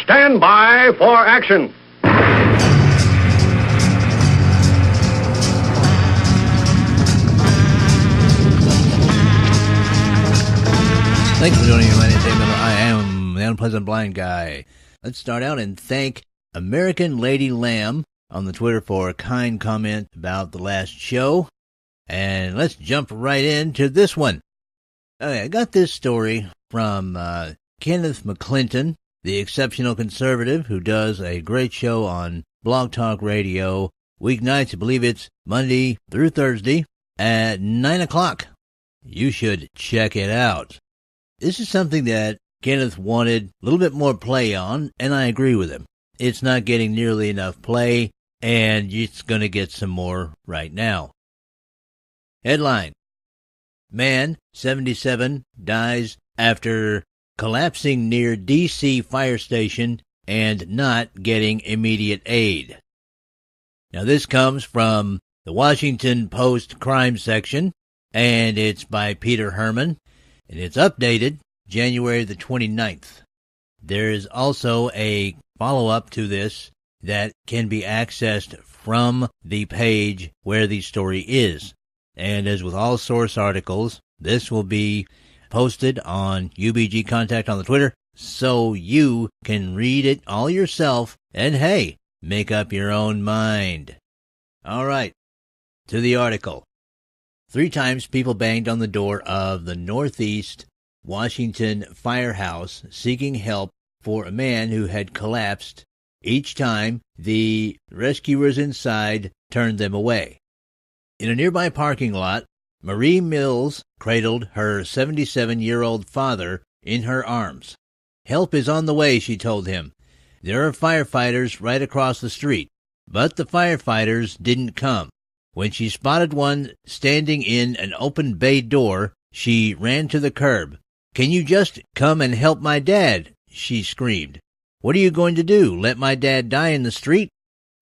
stand by for action. Thanks for joining me. My name is Dave Miller. I am the Unpleasant Blind Guy. Let's start out and thank American Lady Lamb on the Twitter for a kind comment about the last show. And let's jump right into this one. Okay, I got this story from Kenneth McClinton, the exceptional conservative who does a great show on Blog Talk Radio weeknights. I believe it's Monday through Thursday at 9 o'clock. You should check it out. This is something that Kenneth wanted a little bit more play on, and I agree with him. It's not getting nearly enough play, and it's going to get some more right now. Headline: Man, 77, dies after collapsing near D.C. fire station and not getting immediate aid. Now, this comes from the Washington Post crime section, and it's by Peter Herman, and it's updated January the 29th. There is also a follow-up to this that can be accessed from the page where the story is. And as with all source articles, this will be posted on UBG Contact on the Twitter, so you can read it all yourself and, hey, make up your own mind. All right, to the article. 3 times people banged on the door of the Northeast Washington firehouse seeking help for a man who had collapsed. Each time, the rescuers inside turned them away. In a nearby parking lot, Marie Mills cradled her 77-year-old father in her arms. Help is on the way, she told him. There are firefighters right across the street. But the firefighters didn't come. When she spotted one standing in an open bay door, she ran to the curb. "Can you just come and help my dad?" she screamed. "What are you going to do, let my dad die in the street?"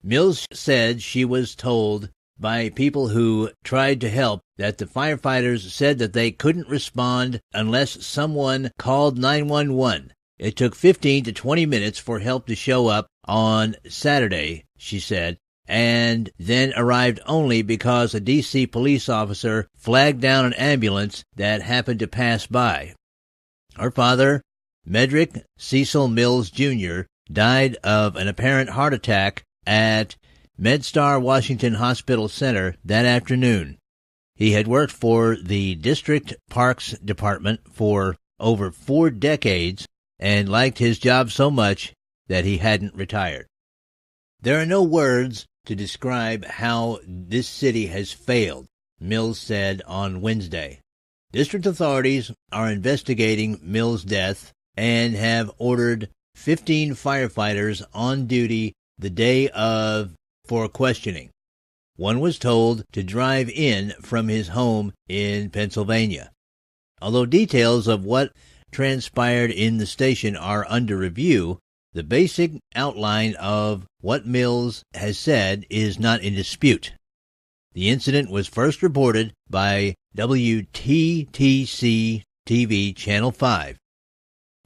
Mills said she was told by people who tried to help that the firefighters said that they couldn't respond unless someone called 911. It took 15 to 20 minutes for help to show up on Saturday, she said, and then arrived only because a D.C. police officer flagged down an ambulance that happened to pass by. Her father, Medrick Cecil Mills, Jr., died of an apparent heart attack at MedStar Washington Hospital Center that afternoon. He had worked for the District Parks Department for over 4 decades and liked his job so much that he hadn't retired. There are no words to describe how this city has failed, Mills said on Wednesday. District authorities are investigating Mills' death and have ordered 15 firefighters on duty the day of for questioning. One was told to drive in from his home in Pennsylvania. Although details of what transpired in the station are under review, the basic outline of what Mills has said is not in dispute. The incident was first reported by WTTC-TV Channel 5.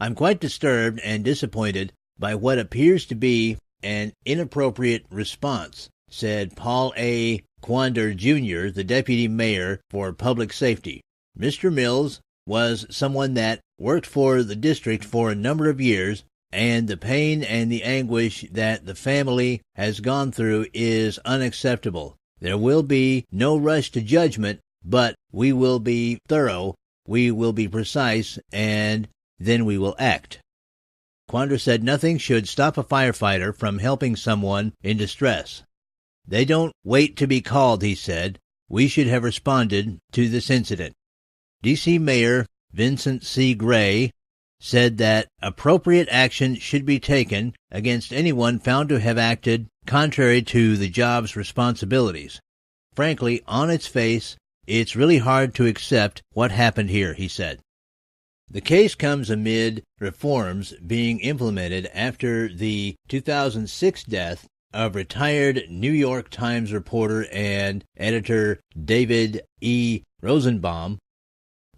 I'm quite disturbed and disappointed by what appears to be an inappropriate response, said Paul A. Quander, Jr., the deputy mayor for public safety. Mr. Mills was someone that worked for the district for a number of years, and the pain and the anguish that the family has gone through is unacceptable. There will be no rush to judgment, but we will be thorough, we will be precise, and then we will act. Quander said nothing should stop a firefighter from helping someone in distress. They don't wait to be called, he said. We should have responded to this incident. D.C. Mayor Vincent C. Gray said that appropriate action should be taken against anyone found to have acted contrary to the job's responsibilities. Frankly, on its face, it's really hard to accept what happened here, he said. The case comes amid reforms being implemented after the 2006 death of retired New York Times reporter and editor David E. Rosenbaum.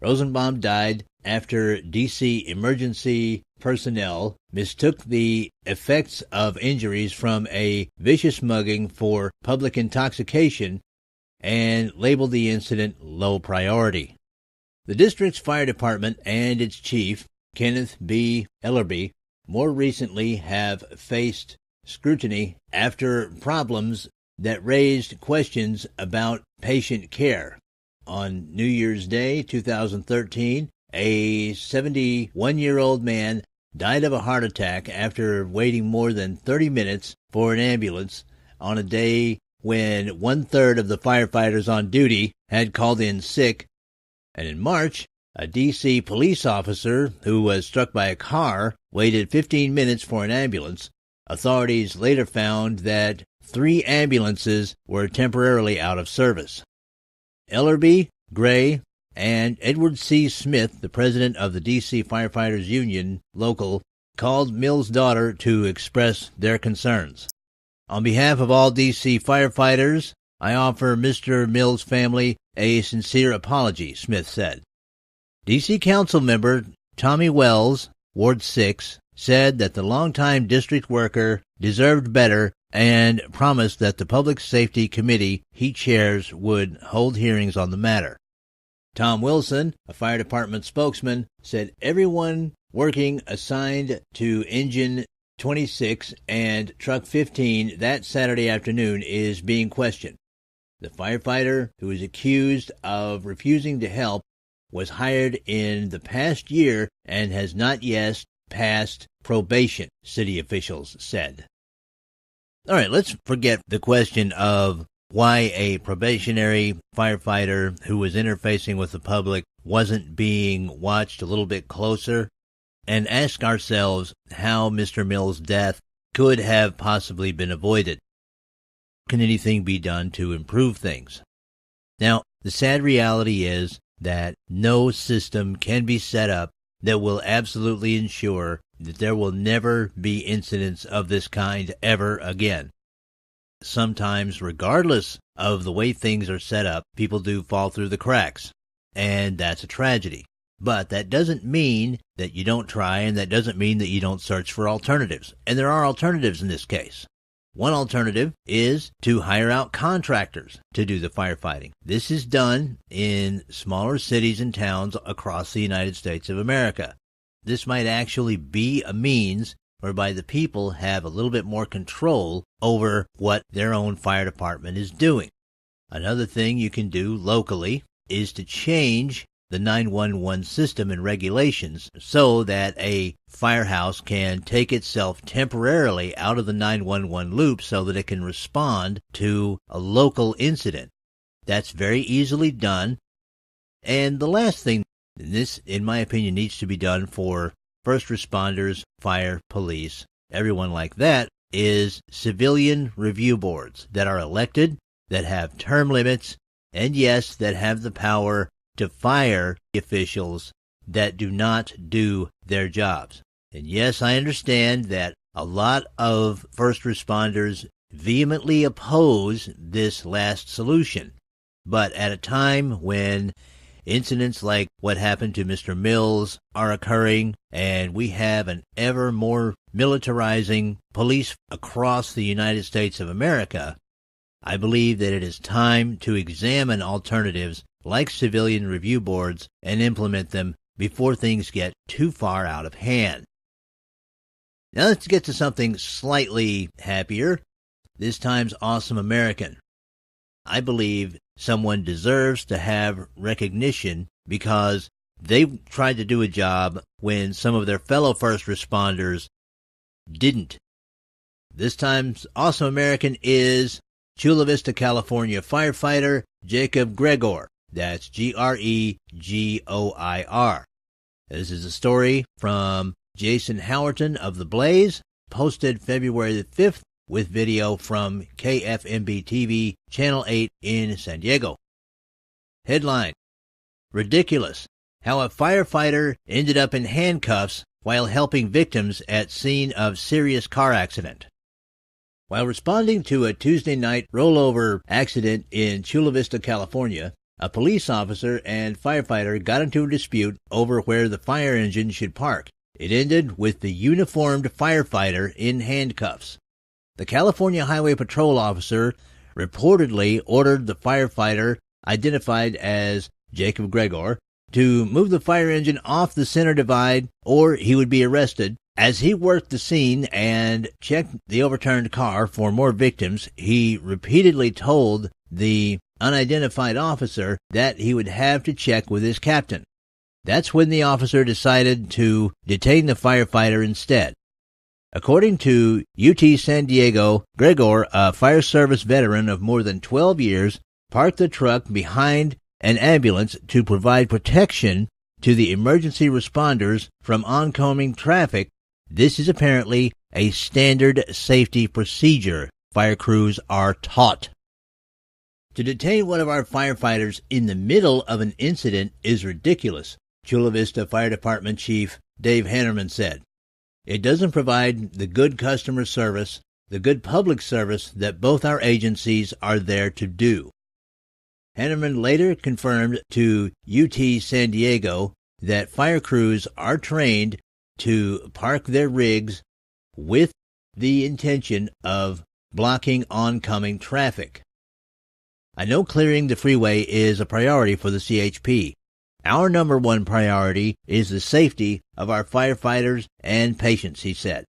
Rosenbaum died after D.C. emergency personnel mistook the effects of injuries from a vicious mugging for public intoxication and labeled the incident low priority. The district's fire department and its chief, Kenneth B. Ellerby, more recently have faced scrutiny after problems that raised questions about patient care. On New Year's Day, 2013, a 71-year-old man died of a heart attack after waiting more than 30 minutes for an ambulance on a day when one-third of the firefighters on duty had called in sick. And in March, a D.C. police officer who was struck by a car waited 15 minutes for an ambulance. Authorities later found that 3 ambulances were temporarily out of service. Ellerby, Gray, and Edward C. Smith, the president of the D.C. Firefighters Union Local, called Mills' daughter to express their concerns. On behalf of all D.C. firefighters, I offer Mr. Mills' family a sincere apology, Smith said. D.C. Council member Tommy Wells, Ward 6, said that the longtime district worker deserved better and promised that the Public Safety Committee he chairs would hold hearings on the matter. Tom Wilson, a fire department spokesman, said everyone working assigned to Engine 26 and Truck 15 that Saturday afternoon is being questioned. The firefighter who is accused of refusing to help was hired in the past year and has not yet passed probation, city officials said. All right, let's forget the question of why a probationary firefighter who was interfacing with the public wasn't being watched a little bit closer, and ask ourselves how Mr. Mills' death could have possibly been avoided. Can anything be done to improve things? Now, the sad reality is that no system can be set up that will absolutely ensure that there will never be incidents of this kind ever again. Sometimes, regardless of the way things are set up, people do fall through the cracks, and that's a tragedy. But that doesn't mean that you don't try, and that doesn't mean that you don't search for alternatives. And there are alternatives in this case. One alternative is to hire out contractors to do the firefighting. This is done in smaller cities and towns across the United States of America. This might actually be a means whereby the people have a little bit more control over what their own fire department is doing. Another thing you can do locally is to change the 911 system and regulations so that a firehouse can take itself temporarily out of the 911 loop so that it can respond to a local incident. That's very easily done. And the last thing, this, in my opinion, needs to be done for first responders, fire, police, everyone like that, is civilian review boards that are elected, that have term limits, and yes, that have the power to fire officials that do not do their jobs. And yes, I understand that a lot of first responders vehemently oppose this last solution. But at a time when incidents like what happened to Mr. Mills are occurring, and we have an ever more militarizing police across the United States of America, I believe that it is time to examine alternatives like civilian review boards and implement them before things get too far out of hand. Now let's get to something slightly happier, this time's Awesome American. I believe someone deserves to have recognition because they tried to do a job when some of their fellow first responders didn't. This time's Awesome American is Chula Vista, California firefighter Jacob Gregor. That's Gregoir. This is a story from Jason Howerton of The Blaze, posted February the 5th, with video from KFMB-TV Channel 8 in San Diego. Headline: Ridiculous. How a firefighter ended up in handcuffs while helping victims at scene of serious car accident. While responding to a Tuesday night rollover accident in Chula Vista, California, a police officer and firefighter got into a dispute over where the fire engine should park. It ended with the uniformed firefighter in handcuffs. The California Highway Patrol officer reportedly ordered the firefighter, identified as Jacob Gregor, to move the fire engine off the center divide or he would be arrested. As he worked the scene and checked the overturned car for more victims, he repeatedly told the unidentified officer that he would have to check with his captain. That's when the officer decided to detain the firefighter instead. According to UT San Diego, Gregor, a fire service veteran of more than 12 years, parked the truck behind an ambulance to provide protection to the emergency responders from oncoming traffic. This is apparently a standard safety procedure fire crews are taught. To detain one of our firefighters in the middle of an incident is ridiculous, Chula Vista Fire Department Chief Dave Hannerman said. It doesn't provide the good customer service, the good public service that both our agencies are there to do. Hannerman later confirmed to UT San Diego that fire crews are trained to park their rigs with the intention of blocking oncoming traffic. I know clearing the freeway is a priority for the CHP. Our number one priority is the safety of our firefighters and patients, he said.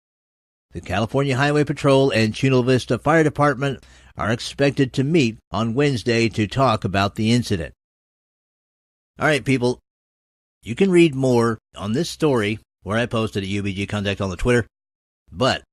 The California Highway Patrol and Chula Vista Fire Department are expected to meet on Wednesday to talk about the incident. All right, people, you can read more on this story where I posted at UBG Contact on the Twitter, but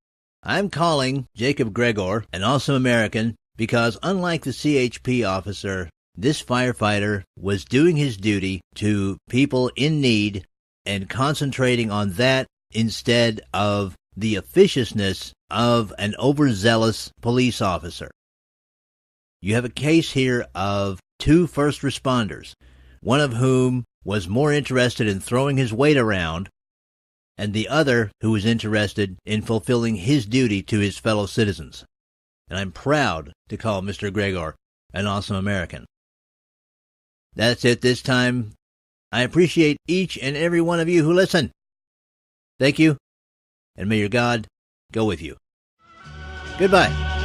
I'm calling Jacob Gregor an awesome American because unlike the CHP officer, this firefighter was doing his duty to people in need and concentrating on that instead of the officiousness of an overzealous police officer. You have a case here of two first responders, one of whom was more interested in throwing his weight around, and the other who was interested in fulfilling his duty to his fellow citizens. And I'm proud to call Mr. Gregor an awesome American. That's it this time. I appreciate each and every one of you who listen. Thank you, and may your God go with you. Goodbye.